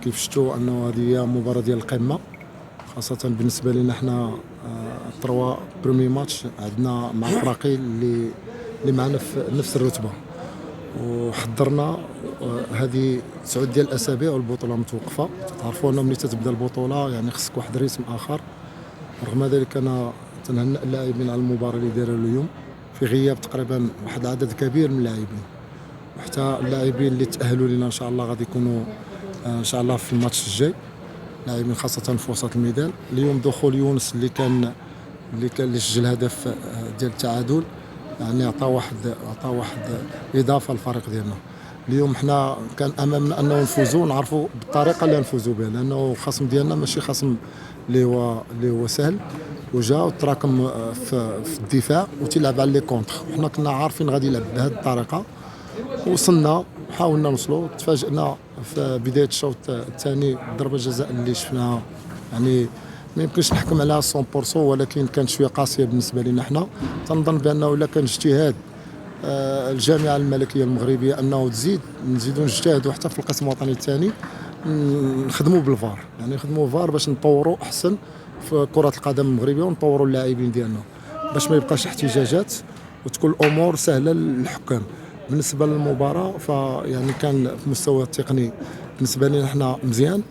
كيف شفتوا انه هذه هي مباراه ديال القمه، خاصه بالنسبه لنا حنا. تروا برومي ماتش عندنا مع الفراقي اللي معنا في نفس الرتبه، وحضرنا هذه 9 ديال الاسابيع والبطوله متوقفه. تعرفوا انه ملي تتبدا البطوله يعني خصك واحد الريتم اخر. رغم ذلك انا تنهنئ اللاعبين على المباراه اللي داروا اليوم في غياب تقريبا واحد العدد كبير من اللاعبين، وحتى اللاعبين اللي تاهلوا لنا ان شاء الله غادي يكونوا ان شاء الله في الماتش الجاي، لاعبين خاصه في وسط الميدان. اليوم دخول يونس اللي سجل هدف ديال التعادل، يعني عطى واحد اضافه للفريق ديالنا. اليوم حنا كان امامنا انه نفوزوا ونعرفوا بالطريقه اللي نفوزوا بها، لانه الخصم ديالنا ماشي خصم اللي هو سهل، وجا وتراكم في الدفاع وتلعب على لي كونتر. حنا كنا عارفين غادي يلعب بهذه الطريقه، وصلنا حاولنا نوصلوا. تفاجئنا في بدايه الشوط الثاني ضربه جزاء اللي شفناها، يعني ما يمكنش نحكم عليها 100%، ولكن كانت شويه قاسيه بالنسبه لنا حنا. تنظن بانه الا كان اجتهاد الجامعه الملكيه المغربيه انه نزيدوا نجتهدوا حتى في القسم الوطني الثاني، نخدموا بالفار، يعني نخدموا فار باش نطوروا احسن في كره القدم المغربيه ونطوروا اللاعبين ديالنا باش ما يبقاش احتجاجات وتكون الامور سهله للحكام. بالنسبه للمباراه فيعني كان في المستوى التقني بالنسبه لنا احنا مزيان،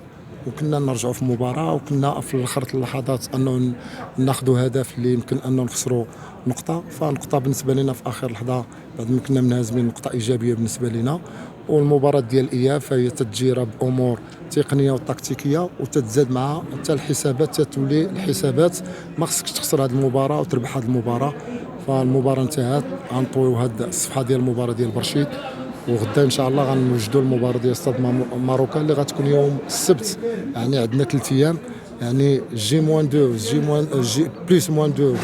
وكنا نرجعوا في المباراه، وكنا في الاخر اللحظات انه ناخذوا هدف اللي يمكن انه نخسروا نقطه. فنقطه بالنسبه لنا في اخر لحظه بعد ما كنا منهزمين، نقطه ايجابيه بالنسبه لنا. والمباراه ديال الاياب فهي تتجير بامور تقنيه وتكتيكيه، وتتزاد مع حتى الحسابات، تتولي الحسابات ما خصكش تخسر هذه المباراه وتربح هذه المباراه. فالمباراه انتهت، غنطويو هذه الصفحه ديال المباراه ديال برشيد، وغدا ان شاء الله غنوجدوا المباراه ديال استاد ماروكا اللي غتكون يوم السبت. يعني عندنا 3 ايام، يعني جي موان 2 جي بلس موان 2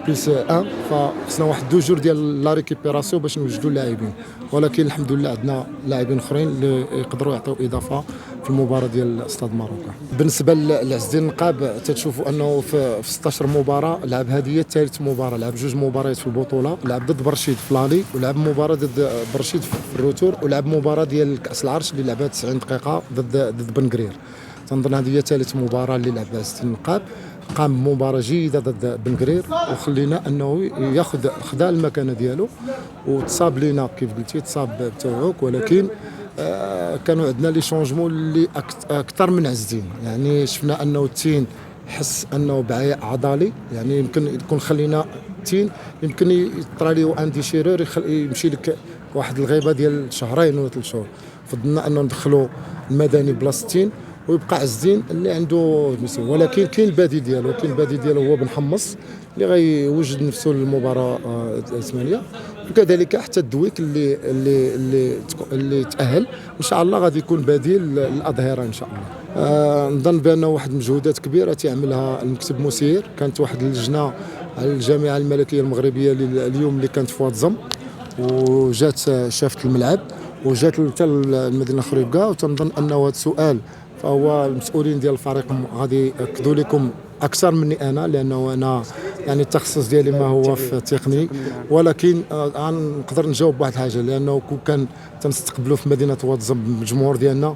بلس 1، فخصنا واحد 2 جور ديال لا ريكيبيراسيون باش نوجدوا اللاعبين. ولكن الحمد لله عندنا لاعبين اخرين اللي يقدروا يعطيو اضافه في المباراه ديال استاد ماروكا. بالنسبه لعز الدين النقاب تتشوفوا انه في 16 مباراه لعب، هذه هي ثالث مباراه. لعب 2 مباريات في البطوله، لعب ضد برشيد في لالي، ولعب مباراه ضد برشيد في الروتور، ولعب مباراه ديال كاس العرش اللي لعبها 90 دقيقه ضد بن قرير. تنظن هذه هي ثالث مباراه اللي لعبها عز الدين النقاب. قام بمباراه جيده ضد بن قرير، وخلينا انه خدا المكانه ديالو، وتصاب لينا كيف قلتي، تصاب بتوعك. ولكن كانوا عندنا لي شونجمون اللي اكثر من عز الدين. يعني شفنا انه التين حس انه بعياء عضلي، يعني يمكن يكون خلينا التين يمكن يطرى ليه ان ديشيرور يمشي لك واحد الغيبه ديال 2 ولا 3 شهور. فضلنا انه ندخلوا المدني بلاصه التين ويبقى عز الدين اللي عنده مسؤول. ولكن كاين البديل ديالو، هو بن حمص اللي غيوجد نفسه للمباراه الثمانيه. وكذلك حتى الدويك اللي تاهل ان شاء الله غادي يكون بديل للاظهره ان شاء الله. نظن بانه واحد المجهودات كبيره تعملها المكتب مسير. كانت واحد اللجنه على الجامعه الملكيه المغربيه اليوم اللي كانت في واتزم، وجات شافت الملعب، وجات حتى المدينه الخريبكا. وتنظن انه هذا السؤال فهو المسؤولين ديال الفريق غادي ياكدوا لكم اكثر مني انا، لانه انا يعني التخصص ديالي ما هو في التقني. ولكن غنقدر نجاوب بواحد الحاجه، لانه كون كان تنستقبلوا في مدينه واتزم بالجمهور ديالنا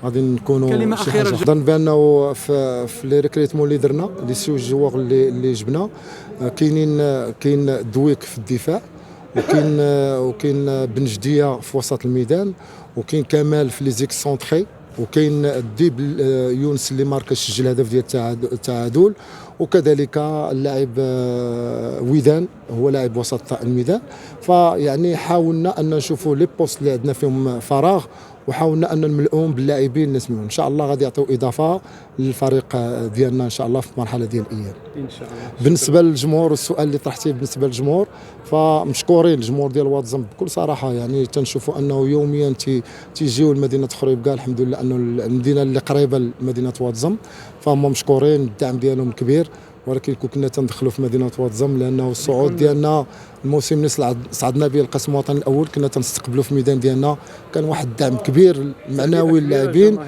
غادي نكونوا شي حاجه. نظن بانه في لي ريكريتمون اللي درنا لي سوجوار اللي جبنا، كاين دويك في الدفاع، وكاين بنجديه في وسط الميدان، وكاين كمال في لي زيكسونطري، وكاين الديب يونس اللي ماركا سجل هدف ديال التعادل، وكذلك اللاعب ويدان هو لاعب وسط الميدان. فيعني حاولنا ان نشوفوا لي بوست اللي عندنا فيهم فراغ، وحاولنا ان نملؤهم باللاعبين اللي سمعوا. ان شاء الله غادي يعطيو اضافه للفريق ديالنا ان شاء الله في المرحله ديال الاياب ان شاء الله. بالنسبه للجمهور، السؤال اللي طرحتيه بالنسبه للجمهور، فمشكورين الجمهور ديال واتزم بكل صراحه. يعني تنشوفوا انه يوميا تيجيو لمدينه خريبكا، الحمد لله انه المدينه اللي قريبه لمدينه واتزم، فهم مشكورين، الدعم ديالهم كبير. ولكن كنا تندخلوا في مدينه واتزم لانه الصعود ديالنا الموسم اللي صعدنا به القسم الوطني الاول كنا تنستقبلوا في الميدان ديالنا. كان واحد الدعم كبير معنوي للاعبين،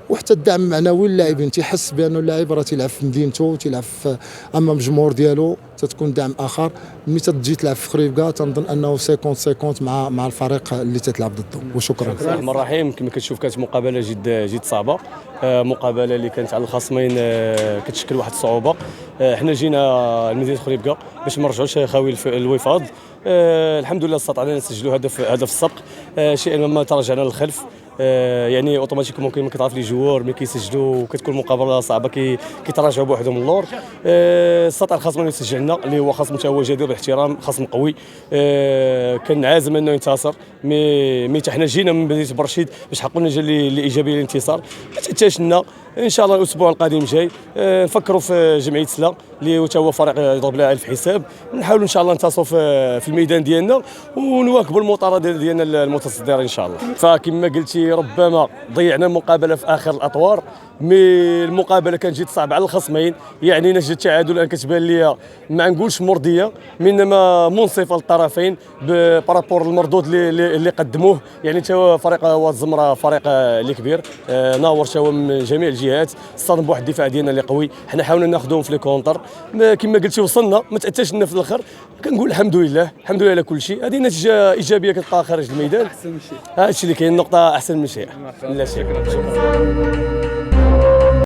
وحتى الدعم المعنوي للاعبين تيحس بانه اللاعب راه تيلعب في مدينته، تيلعب امام الجمهور ديالو، تتكون دعم اخر. ملي تجي تلعب في خريبكا تنظن انه 50 مع الفريق اللي تتلعب ضده. وشكرا. بسم الله الرحمن الرحيم. كما كتشوف كانت مقابله جد صعبه، مقابله اللي كانت على الخصمين كتشكل واحد الصعوبه. حنا جينا لمدينه خريبكا باش ما نرجعوش خاوي الوفاض. الحمد لله استطعنا نسجلوا هدف السبق، شيئا ما تراجعنا للخلف. يعني اوتوماتيكمون كما كتعرف لي جوار ملي كيسجلوا وكتكون مقابله صعبه كيتراجعوا بوحدهم اللور. استطاع الخصم انه يسجلنا اللي هو خصم هو جدير بالاحترام، خصم قوي. كان عازم انه ينتصر، مي حنا جينا من مدينه برشيد باش حققوا النتيجه اللي ايجابيه للانتصار. ما تنتهاش ان شاء الله الاسبوع القادم جاي نفكروا في جمعيه سلا اللي هو فريق يضرب لها الف حساب. نحاولوا ان شاء الله ننتصروا في الميدان ديالنا ونواكبوا المطارده ديالنا المتصدره ان شاء الله. فكما قلتي ربما ضيعنا المقابله في اخر الاطوار، مي المقابله كانت جد صعبه على الخصمين. يعني نتيجه التعادل انا كتبان لي ما نقولش مرضيه، انما منصفه للطرفين بارابور المردود اللي قدموه. يعني تا فريق واد الزمره فريق اللي كبير، ناور تا من جميع الجهات، صادم بواحد الدفاع ديالنا اللي قوي. حنا حاولنا ناخذوهم في لي كونتر، كما قلتي وصلنا ما تاتاش لنا في الاخر. كنقول الحمد لله على كل شيء. هذه نتيجه ايجابيه كتلقى خارج الميدان. احسن من شيء، هذا الشيء اللي كاين، نقطه احسن من شيء لا شيء. شكرا.